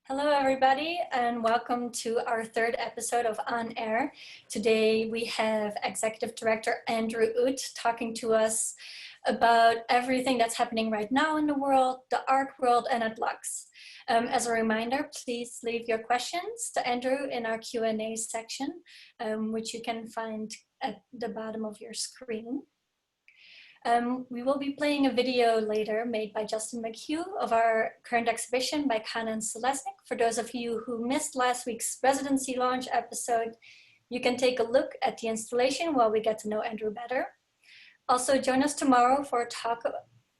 Hello, everybody, and welcome to our third episode of On Air. Today, we have Executive Director Andrew Ut talking to us about everything that's happening right now in the world, the art world, and at Lux. As a reminder, please leave your questions to Andrew in our Q&A section, which you can find at the bottom of your screen. We will be playing a video later made by Justin McHugh of our current exhibition by Kanan Selesnik. For those of you who missed last week's residency launch episode, you can take a look at the installation while we get to know Andrew better. Also join us tomorrow for a talk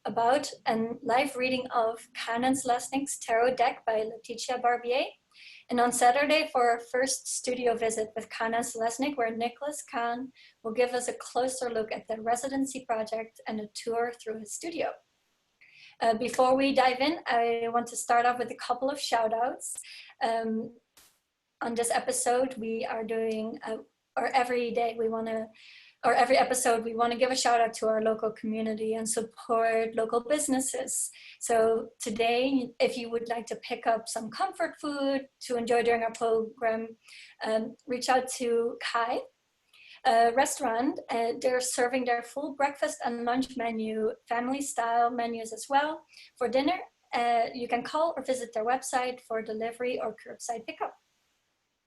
about and live reading of Kanan Selesnik's Tarot deck by Letitia Barbier. And on Saturday for our first studio visit with Kanan Selesnik, where Nicholas Kahn will give us a closer look at the residency project and a tour through his studio. Before we dive in, I want to start off with a couple of shout outs. On this episode, we are doing, every episode, we want to give a shout out to our local community and support local businesses. So today, if you would like to pick up some comfort food to enjoy during our program, reach out to Kai restaurant. They're serving their full breakfast and lunch menu, family style menus as well. For dinner, you can call or visit their website for delivery or curbside pickup.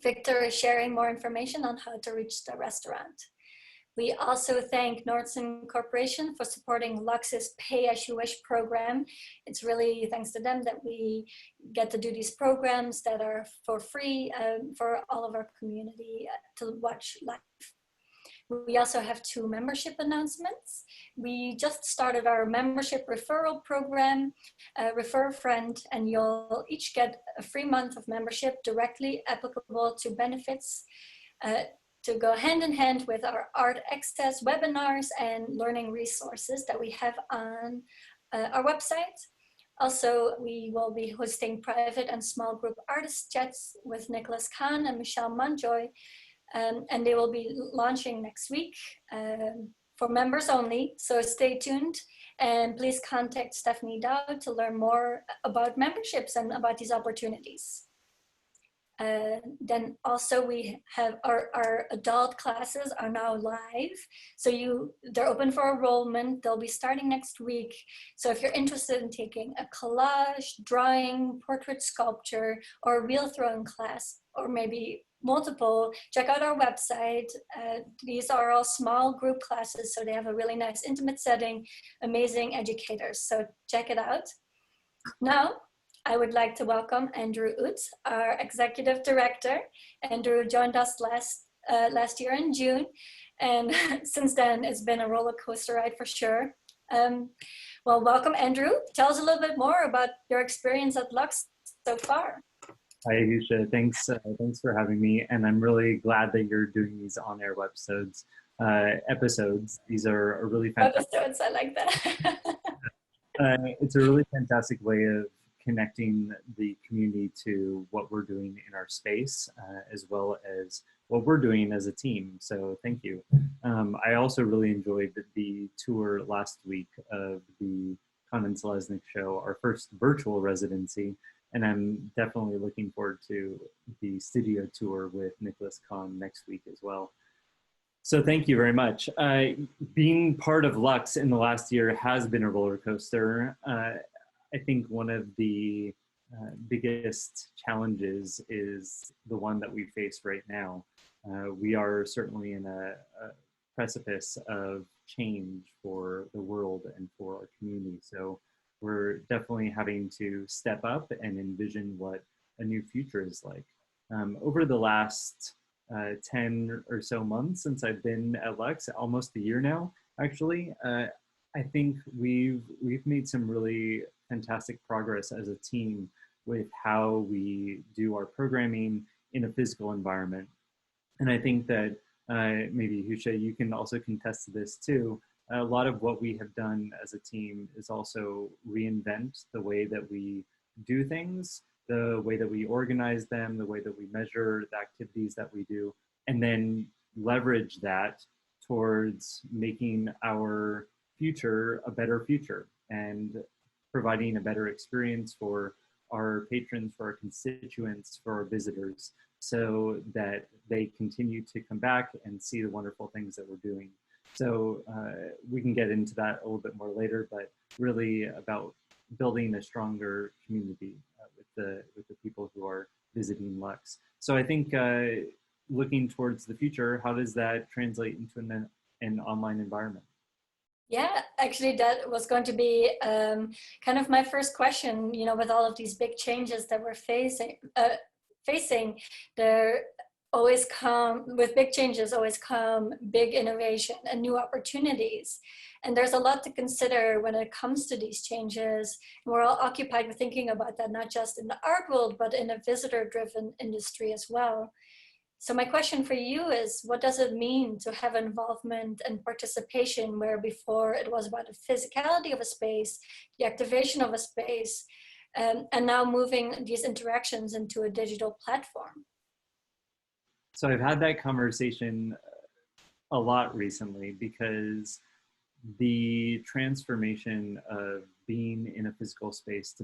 Victor is sharing more information on how to reach the restaurant. We also thank Nordson Corporation for supporting Lux's Pay As You Wish program. It's really thanks to them that we get to do these programs that are for free for all of our community to watch live. We also have two membership announcements. We just started our membership referral program. Refer a friend and you'll each get a free month of membership directly applicable to benefits to go hand in hand with our art access webinars and learning resources that we have on our website. Also, we will be hosting private and small group artist chats with Nicholas Kahn and Michelle Monjoy, and they will be launching next week for members only, so stay tuned. And please contact Stephanie Dowd to learn more about memberships and about these opportunities. Then also we have our adult classes are now live. So they're open for enrollment. They'll be starting next week. So if you're interested in taking a collage, drawing, portrait sculpture, or a wheel throwing class, or maybe multiple, check out our website. These are all small group classes, so they have a really nice intimate setting, amazing educators. So check it out. Now, I would like to welcome Andrew Ut, our Executive Director. Andrew joined us last year in June, and since then it's been a roller coaster ride for sure. Well, welcome, Andrew. Tell us a little bit more about your experience at Lux so far. Hi, Yusha. Thanks for having me, and I'm really glad that you're doing these on-air episodes. These are a really fantastic. Episodes, I like that. It's a really fantastic way of connecting the community to what we're doing in our space, as well as what we're doing as a team. So thank you. I also really enjoyed the tour last week of the Kanan Selesnik show, our first virtual residency, and I'm definitely looking forward to the studio tour with Nicholas Kahn next week as well. So thank you very much. Being part of Lux in the last year has been a roller coaster. I think one of the biggest challenges is the one that we face right now. We are certainly in a precipice of change for the world and for our community. So we're definitely having to step up and envision what a new future is like. Over the last 10 or so months since I've been at Lux, almost a year now, actually, I think we've made some really fantastic progress as a team with how we do our programming in a physical environment. And I think that maybe Husha, you can also contest to this too. A lot of what we have done as a team is also reinvent the way that we do things, the way that we organize them, the way that we measure the activities that we do, and then leverage that towards making our future a better future and providing a better experience for our patrons, for our constituents, for our visitors, so that they continue to come back and see the wonderful things that we're doing. So we can get into that a little bit more later, but really about building a stronger community with the people who are visiting Lux. So I think looking towards the future, how does that translate into an online environment? Yeah, actually, that was going to be kind of my first question. You know, with all of these big changes that we're facing, there always come with big changes. Always come big innovation and new opportunities, and there's a lot to consider when it comes to these changes. And we're all occupied with thinking about that, not just in the art world, but in a visitor-driven industry as well. So my question for you is, what does it mean to have involvement and participation where before it was about the physicality of a space, the activation of a space, and now moving these interactions into a digital platform? So I've had that conversation a lot recently, because the transformation of being in a physical space to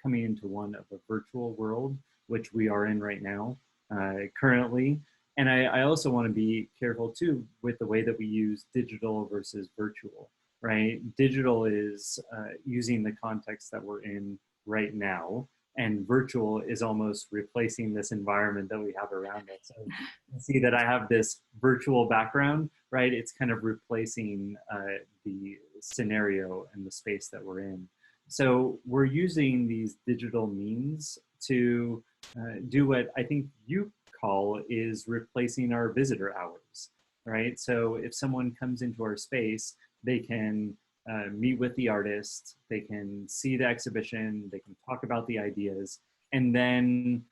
coming into one of a virtual world, which we are in right now, currently. And I also want to be careful too with the way that we use digital versus virtual, right? Digital is using the context that we're in right now, and virtual is almost replacing this environment that we have around us. So you see that I have this virtual background, right? It's kind of replacing the scenario and the space that we're in. So we're using these digital means to do what I think you call is replacing our visitor hours, right? So if someone comes into our space, they can meet with the artist, they can see the exhibition, they can talk about the ideas, and then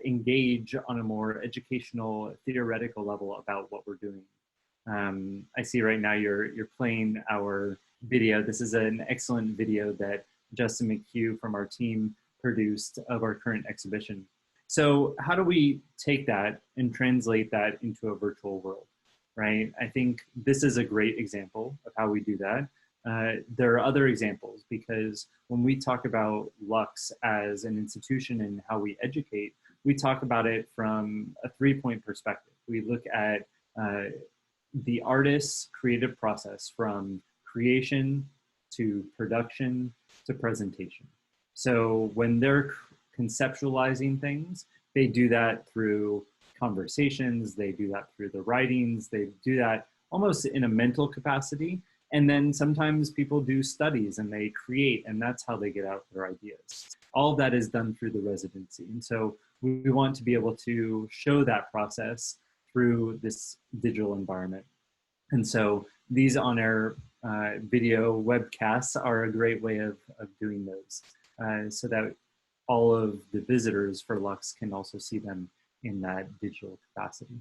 engage on a more educational, theoretical level about what we're doing. I see right now you're playing our video. This is an excellent video that Justin McHugh from our team produced of our current exhibition. So how do we take that and translate that into a virtual world, right? I think this is a great example of how we do that. There are other examples, because when we talk about Lux as an institution and how we educate, we talk about it from a three-point perspective. We look at the artist's creative process from creation to production to presentation. So when they're conceptualizing things, they do that through conversations, they do that through the writings, they do that almost in a mental capacity. And then sometimes people do studies and they create, and that's how they get out their ideas. All of that is done through the residency. And so we want to be able to show that process through this digital environment. And so these on-air video webcasts are a great way of doing those, so that all of the visitors for Lux can also see them in that digital capacity.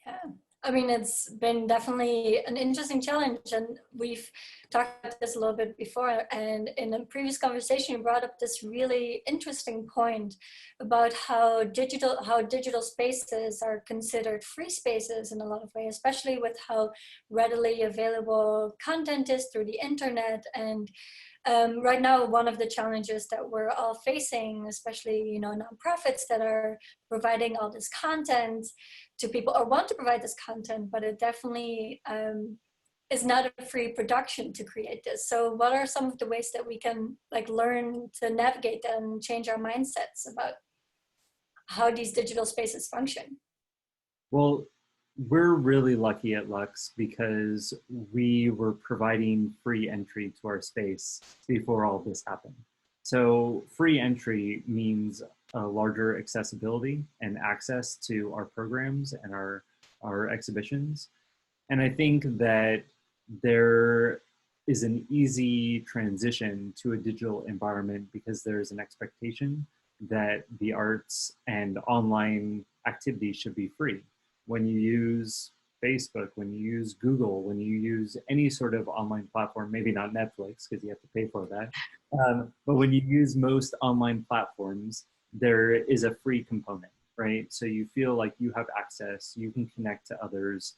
Yeah, I mean, it's been definitely an interesting challenge, and we've talked about this a little bit before. And in a previous conversation, you brought up this really interesting point about how digital spaces are considered free spaces in a lot of ways, especially with how readily available content is through the internet. And right now, one of the challenges that we're all facing, especially nonprofits that are providing all this content to people or want to provide this content, but it definitely is not a free production to create this. So what are some of the ways that we can learn to navigate and change our mindsets about how these digital spaces function? Well, we're really lucky at Lux because we were providing free entry to our space before all this happened. So free entry means a larger accessibility and access to our programs and our exhibitions. And I think that there is an easy transition to a digital environment because there's an expectation that the arts and online activities should be free. When you use Facebook, when you use Google, when you use any sort of online platform, maybe not Netflix because you have to pay for that, but when you use most online platforms, there is a free component, right? So you feel like you have access, you can connect to others.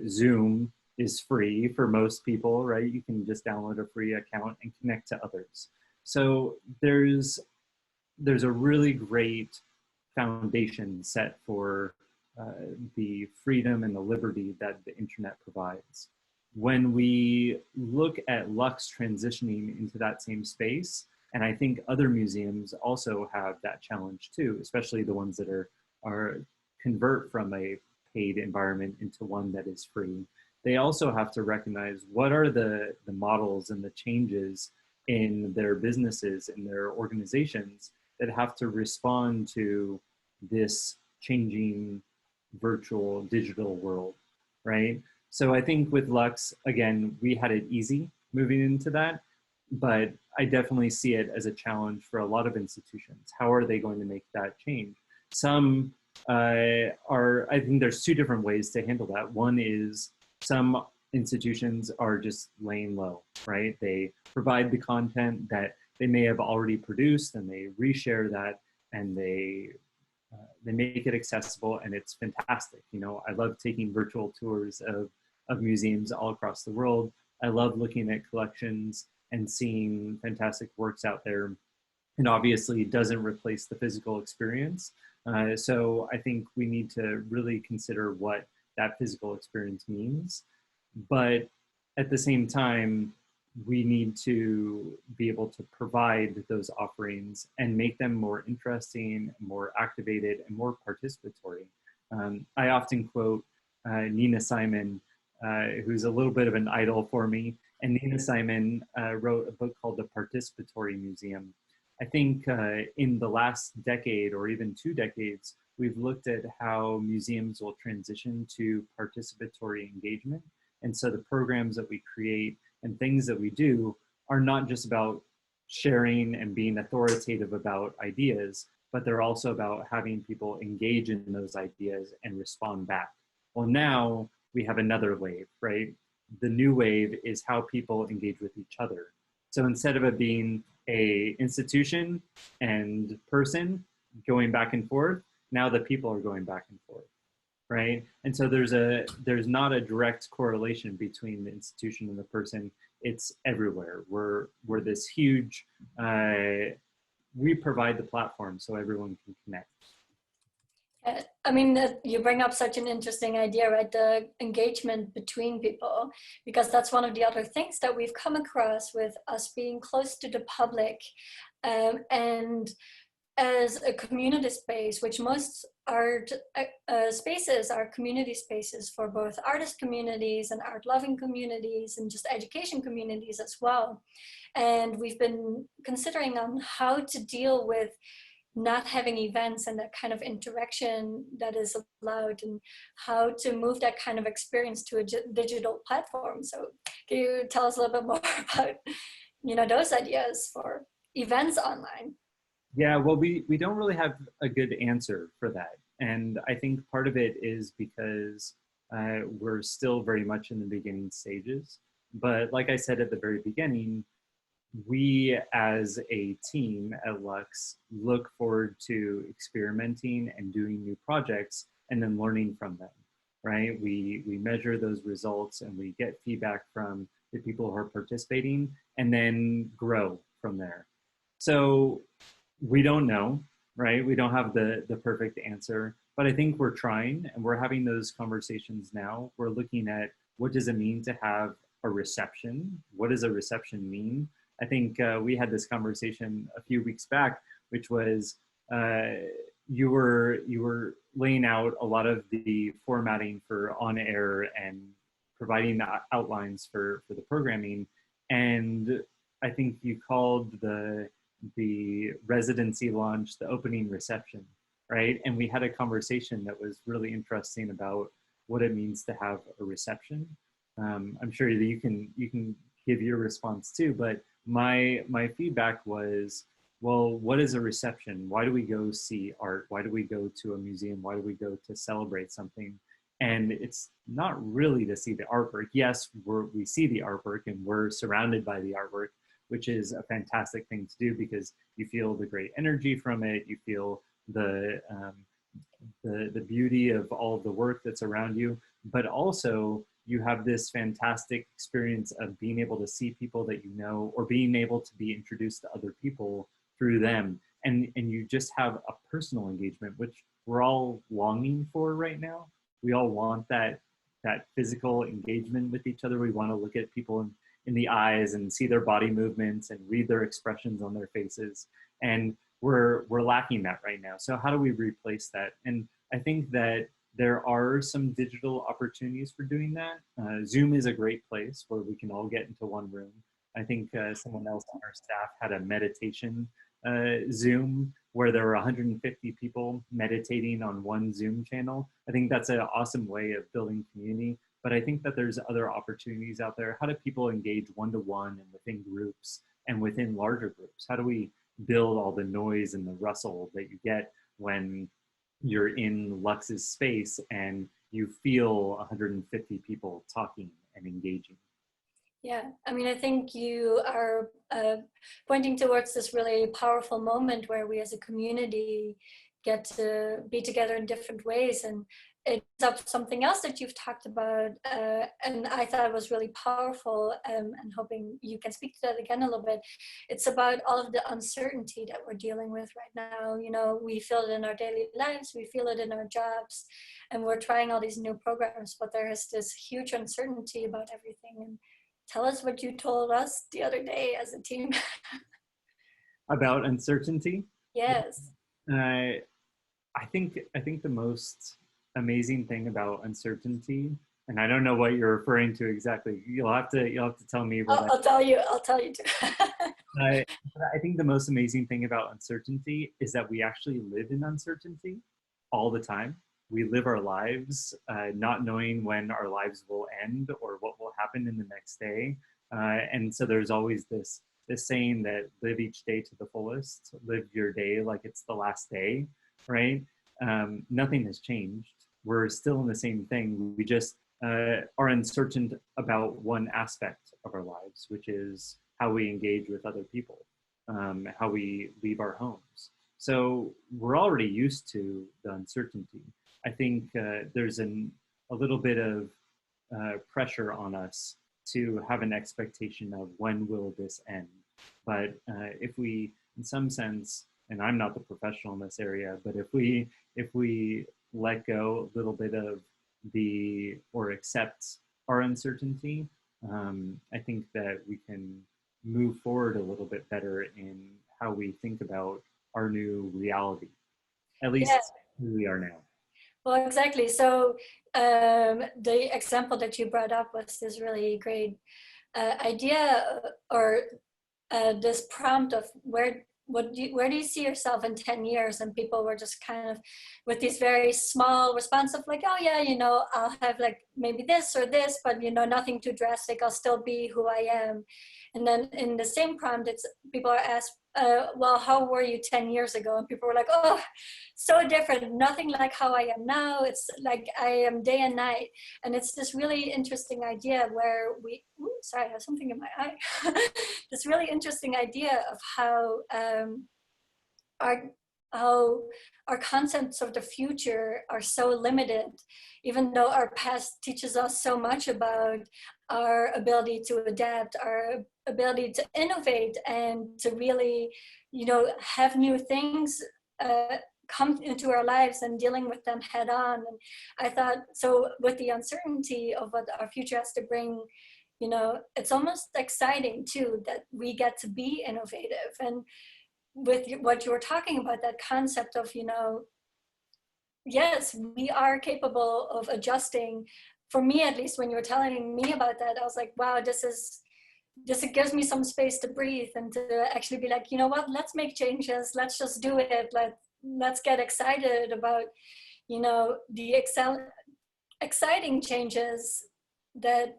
Zoom is free for most people, right? You can just download a free account and connect to others. So there's a really great foundation set for the freedom and the liberty that the internet provides. When we look at Lux transitioning into that same space, and I think other museums also have that challenge too, especially the ones that are convert from a paid environment into one that is free. They also have to recognize what are the models and the changes in their businesses, in their organizations that have to respond to this changing virtual digital world, right? So I think with Lux, again, we had it easy moving into that, but I definitely see it as a challenge for a lot of institutions. How are they going to make that change? Some I think there's two different ways to handle that. One is some institutions are just laying low, right? They provide the content that they may have already produced and they reshare that and they make it accessible, and it's fantastic. You know, I love taking virtual tours of museums all across the world. I love looking at collections and seeing fantastic works out there. And obviously it doesn't replace the physical experience. So I think we need to really consider what that physical experience means. But at the same time, we need to be able to provide those offerings and make them more interesting, more activated, and more participatory. I often quote Nina Simon, who's a little bit of an idol for me. And Nina Simon wrote a book called The Participatory Museum. I think in the last decade or even 2 decades, we've looked at how museums will transition to participatory engagement. And so the programs that we create and things that we do are not just about sharing and being authoritative about ideas, but they're also about having people engage in those ideas and respond back. Well, now we have another wave, right? The new wave is how people engage with each other. So instead of it being a institution and person going back and forth, now the people are going back and forth, right? And so there's not a direct correlation between the institution and the person. It's everywhere. We're this huge, we provide the platform so everyone can connect. I mean, you bring up such an interesting idea, right? The engagement between people, because that's one of the other things that we've come across with us being close to the public. And as a community space, which most art spaces are community spaces for both artist communities and art-loving communities and just education communities as well. And we've been considering on how to deal with not having events and that kind of interaction that is allowed, and how to move that kind of experience to a digital platform. So can you tell us a little bit more about, you know, those ideas for events online? Yeah, well, we don't really have a good answer for that. And I think part of it is because we're still very much in the beginning stages. But like I said at the very beginning, we as a team at Lux look forward to experimenting and doing new projects and then learning from them, right? We measure those results and we get feedback from the people who are participating and then grow from there. So we don't know, right? We don't have the perfect answer, but I think we're trying and we're having those conversations now. We're looking at what does it mean to have a reception? What does a reception mean? I think we had this conversation a few weeks back, which was you were laying out a lot of the formatting for on air and providing the outlines for the programming. And I think you called the residency launch the opening reception, right? And we had a conversation that was really interesting about what it means to have a reception. I'm sure that you can give your response too, but my feedback was, well, what is a reception? Why do we go see art? Why do we go to a museum? Why do we go to celebrate something? And it's not really to see the artwork. Yes, we see the artwork and we're surrounded by the artwork, which is a fantastic thing to do because you feel the great energy from it. You feel the beauty of all of the work that's around you, but also you have this fantastic experience of being able to see people that you know, or being able to be introduced to other people through them. And you just have a personal engagement, which we're all longing for right now. We all want that physical engagement with each other. We want to look at people in the eyes and see their body movements and read their expressions on their faces. And we're lacking that right now. So how do we replace that? And I think that there are some digital opportunities for doing that. Zoom is a great place where we can all get into one room. I think someone else on our staff had a meditation Zoom where there were 150 people meditating on one Zoom channel. I think that's an awesome way of building community. But I think that there's other opportunities out there. How do people engage one-to-one and within groups and within larger groups? How do we build all the noise and the rustle that you get when you're in Lux's space and you feel 150 people talking and engaging? Yeah, I mean, I think you are pointing towards this really powerful moment where we as a community get to be together in different ways. And it's up something else that you've talked about, and I thought was really powerful, and hoping you can speak to that again a little bit. It's about all of the uncertainty that we're dealing with right now. You know, we feel it in our daily lives, we feel it in our jobs, and we're trying all these new programs, but there is this huge uncertainty about everything. And tell us what you told us the other day as a team. About uncertainty? Yes. I think the most amazing thing about uncertainty, and I don't know what you're referring to exactly. You'll have to tell me. I'll tell you too. I think the most amazing thing about uncertainty is that we actually live in uncertainty all the time. We live our lives not knowing when our lives will end or what will happen in the next day. And so there's always this saying that live each day to the fullest, live your day like it's the last day, right? Nothing has changed. We're still in the same thing. We just are uncertain about one aspect of our lives, which is how we engage with other people, how we leave our homes. So we're already used to the uncertainty. I think there's a little bit of pressure on us to have an expectation of when will this end. But if we, in some sense, and I'm not the professional in this area, but if we let go a little bit of or accept our uncertainty, I think that we can move forward a little bit better in how we think about our new reality, at least who we are now. Well, exactly. So the example that you brought up was this really great idea, or this prompt of where do you see yourself in 10 years? And people were just kind of with these very small response of like, oh yeah, you know, I'll have like maybe this or this, but you know, nothing too drastic. I'll still be who I am. And then in the same prompt, people are asked, well, how were you 10 years ago? And people were like, oh, so different, nothing like how I am now. It's like I am day and night. And it's this really interesting idea where sorry, I have something in my eye. This really interesting idea of how our concepts of the future are so limited, even though our past teaches us so much about our ability to adapt, our ability to innovate, and to really, you know, have new things come into our lives and dealing with them head on. And I thought, so with the uncertainty of what our future has to bring, you know, it's almost exciting too that we get to be innovative. And with what you were talking about, that concept of, you know, yes, we are capable of adjusting. For me, at least, when you were telling me about that, I was like, wow, this gives me some space to breathe and to actually be like, you know what, let's make changes. Let's just do it. Let's get excited about, you know, the exciting changes that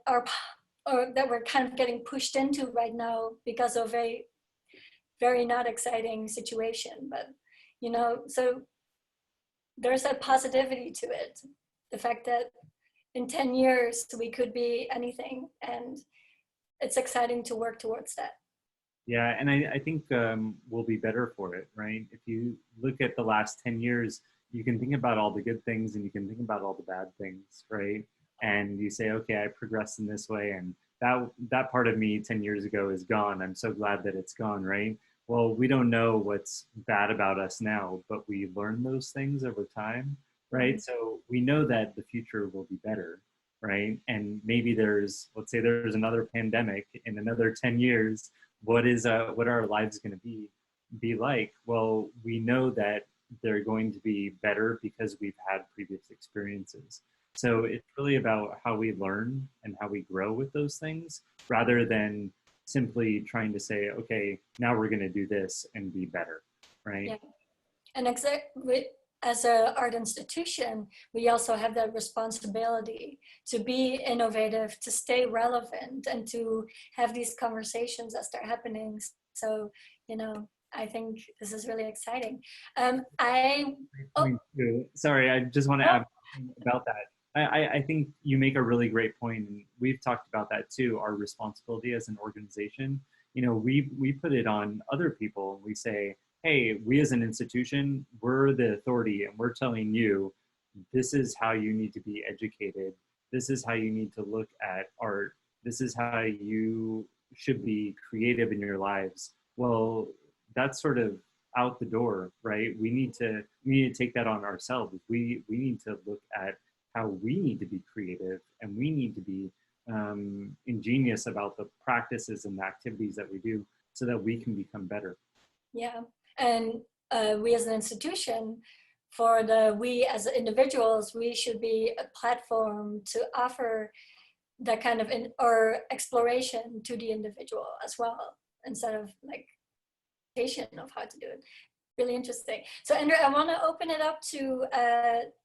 we're kind of getting pushed into right now because of a very not exciting situation. But, you know, so there's a positivity to it. The fact that in 10 years we could be anything, and it's exciting to work towards that. Yeah, and I think we'll be better for it, right? If you look at the last 10 years, you can think about all the good things and you can think about all the bad things, right? and you say, okay, I progressed in this way, and that part of me 10 years ago is gone. I'm so glad that it's gone, right? Well, we don't know what's bad about us now, but we learn those things over time, right? So we know that the future will be better, right? And maybe let's say there's another pandemic in another 10 years. What are our lives going to be like? Well, we know that they're going to be better because we've had previous experiences. So it's really about how we learn and how we grow with those things, rather than simply trying to say, okay, now we're going to do this and be better, right? Yeah. And as an art institution, we also have that responsibility to be innovative, to stay relevant, and to have these conversations that start happening. So, I think this is really exciting. Point too. Sorry, I just want to add about that. I think you make a really great point, and we've talked about that too. Our responsibility as an organization, we put it on other people. We say, hey, we as an institution, we're the authority, and we're telling you, this is how you need to be educated. This is how you need to look at art. This is how you should be creative in your lives. Well, that's sort of out the door, right? We need to take that on ourselves. We need to look at how we need to be creative, and we need to be ingenious about the practices and the activities that we do, so that we can become better. Yeah, and we as an institution, we as individuals, we should be a platform to offer that kind of or exploration to the individual as well, instead of like of how to do it. Really interesting. So Andrew, I want to open it up to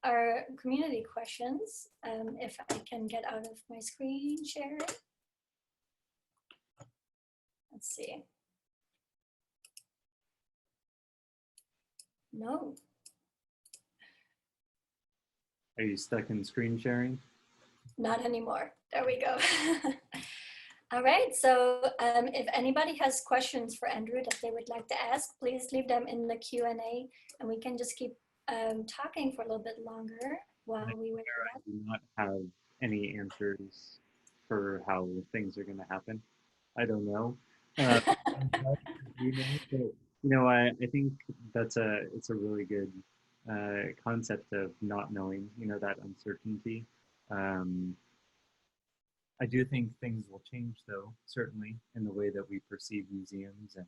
our community questions. If I can get out of my screen sharing. Let's see. No. Are you stuck in screen sharing? Not anymore. There we go. All right, so if anybody has questions for Andrew that they would like to ask, please leave them in the Q&A, and we can just keep talking for a little bit longer while we wait for that. I do not have any answers for how things are going to happen. I don't know. I think it's a really good concept of not knowing, that uncertainty. I do think things will change, though, certainly, in the way that we perceive museums and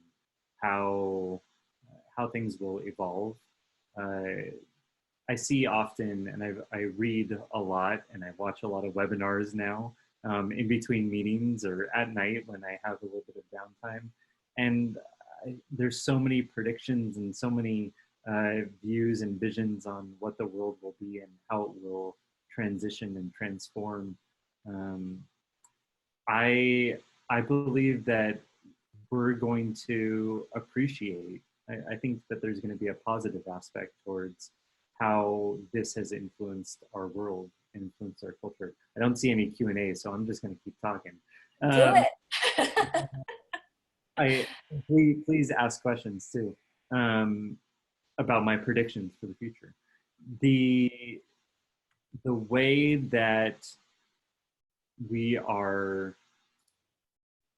how things will evolve. I see often, and I read a lot, and I watch a lot of webinars now in between meetings or at night when I have a little bit of downtime. And there's so many predictions and so many views and visions on what the world will be and how it will transition and transform. I believe that we're going to appreciate. I think that there's going to be a positive aspect towards how this has influenced our world, influenced our culture. I don't see any Q&A, so I'm just going to keep talking. Do it. Please ask questions too about my predictions for the future. The way that we are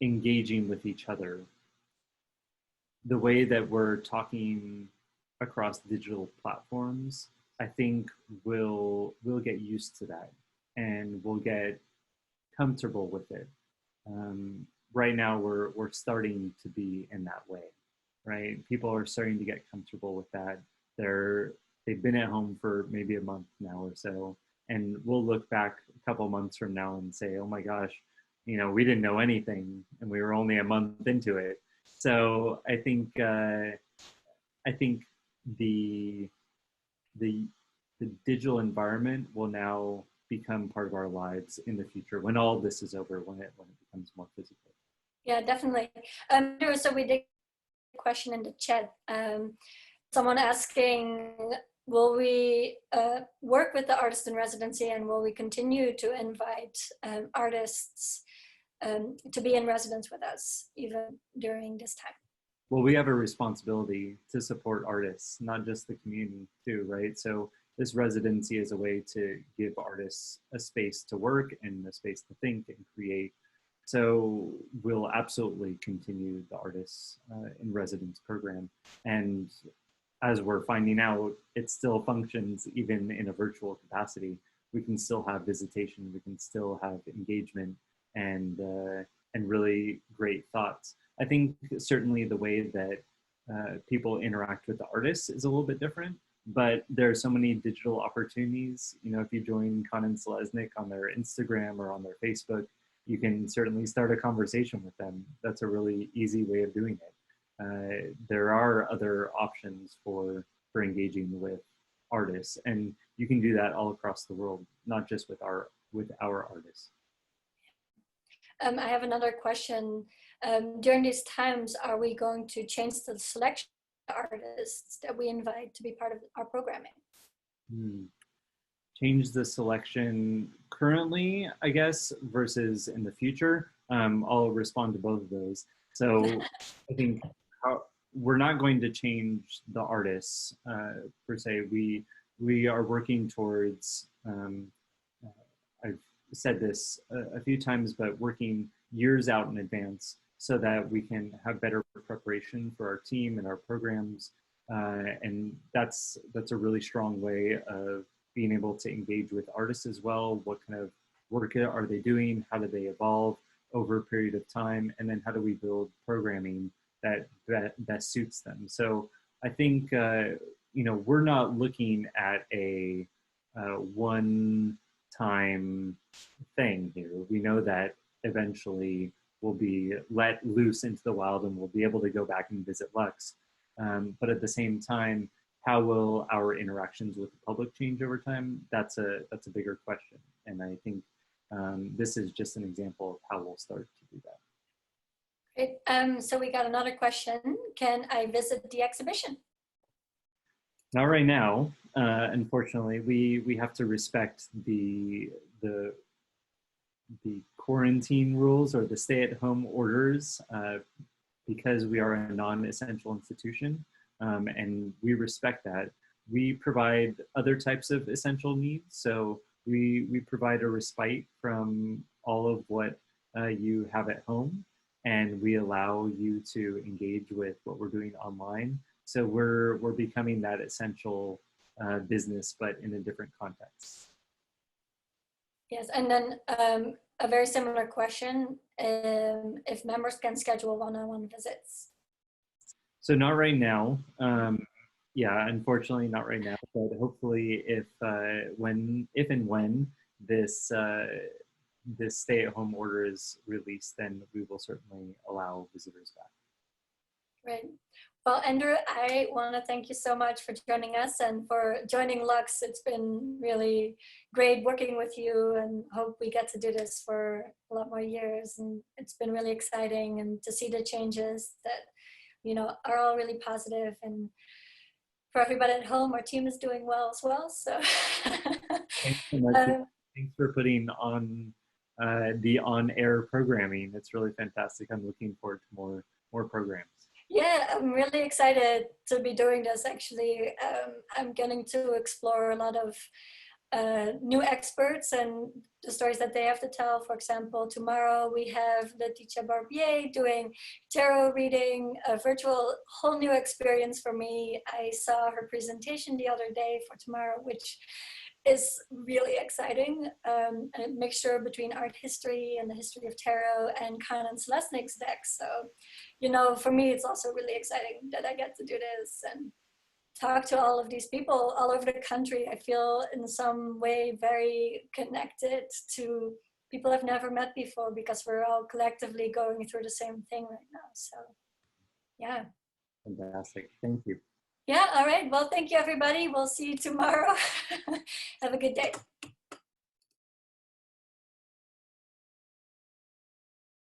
engaging with each other, the way that we're talking across digital platforms, I think we'll get used to that, and we'll get comfortable with it. Right now, we're starting to be in that way, right? People are starting to get comfortable with that. They've been at home for maybe a month now or so, and we'll look back a couple months from now and say, oh my gosh, we didn't know anything, and we were only a month into it. So I think the digital environment will now become part of our lives in the future when all this is over, when it becomes more physical. Yeah, definitely. So we did a question in the chat. Someone asking, will we work with the artist in residency, and will we continue to invite artists to be in residence with us even during this time? Well, we have a responsibility to support artists, not just the community too, right? So this residency is a way to give artists a space to work and a space to think and create. So we'll absolutely continue the Artists in Residence program. And as we're finding out, it still functions even in a virtual capacity. We can still have visitation, we can still have engagement and really great thoughts. I think certainly the way that people interact with the artists is a little bit different, but there are so many digital opportunities. You know, if you join Kanan Selesnik on their Instagram or on their Facebook, you can certainly start a conversation with them. That's a really easy way of doing it. There are other options for engaging with artists, and you can do that all across the world, not just with our artists. I have another question. During these times, are we going to change the selection of artists that we invite to be part of our programming? Change the selection currently, I guess, versus in the future. I'll respond to both of those. So I think we're not going to change the artists per se. We are working towards, I've said this a few times, but working years out in advance so that we can have better preparation for our team and our programs. And that's a really strong way of being able to engage with artists as well. What kind of work are they doing? How do they evolve over a period of time? And then how do we build programming that suits them? So I think, you know, we're not looking at a one-time thing here. We know that eventually we'll be let loose into the wild and we'll be able to go back and visit Lux. But at the same time, how will our interactions with the public change over time? That's a bigger question. And I think this is just an example of how we'll start to do that. Great. So we got another question. Can I visit the exhibition? Not right now. Unfortunately, we have to respect the quarantine rules or the stay-at-home orders because we are a non-essential institution. And we respect that. We provide other types of essential needs. So we provide a respite from all of what you have at home, and we allow you to engage with what we're doing online. So we're becoming that essential business, but in a different context. Yes, and then a very similar question, if members can schedule one-on-one visits. So not right now. Yeah, unfortunately not right now, but hopefully if and when this this stay-at-home order is released, then we will certainly allow visitors back. Great. Well, Andrew, I want to thank you so much for joining us and for joining Lux. It's been really great working with you, and hope we get to do this for a lot more years. And it's been really exciting, and to see the changes that, you know, are all really positive. And for everybody at home, our team is doing well as well. So thanks so much. Thanks for putting on the on-air programming. It's really fantastic. I'm looking forward to more programs. Yeah, I'm really excited to be doing this. Actually, I'm getting to explore a lot of new experts and the stories that they have to tell. For example, tomorrow we have Letitia Barbier doing tarot reading, a virtual whole new experience for me. I saw her presentation the other day for tomorrow, which is really exciting. A mixture between art history and the history of tarot and Kanan Selesnik's deck. So, you know, for me, it's also really exciting that I get to do this and talk to all of these people all over the country. I feel in some way very connected to people I've never met before because we're all collectively going through the same thing right now. So, yeah. Fantastic. Thank you. Yeah, all right. Well, thank you, everybody. We'll see you tomorrow. Have a good day.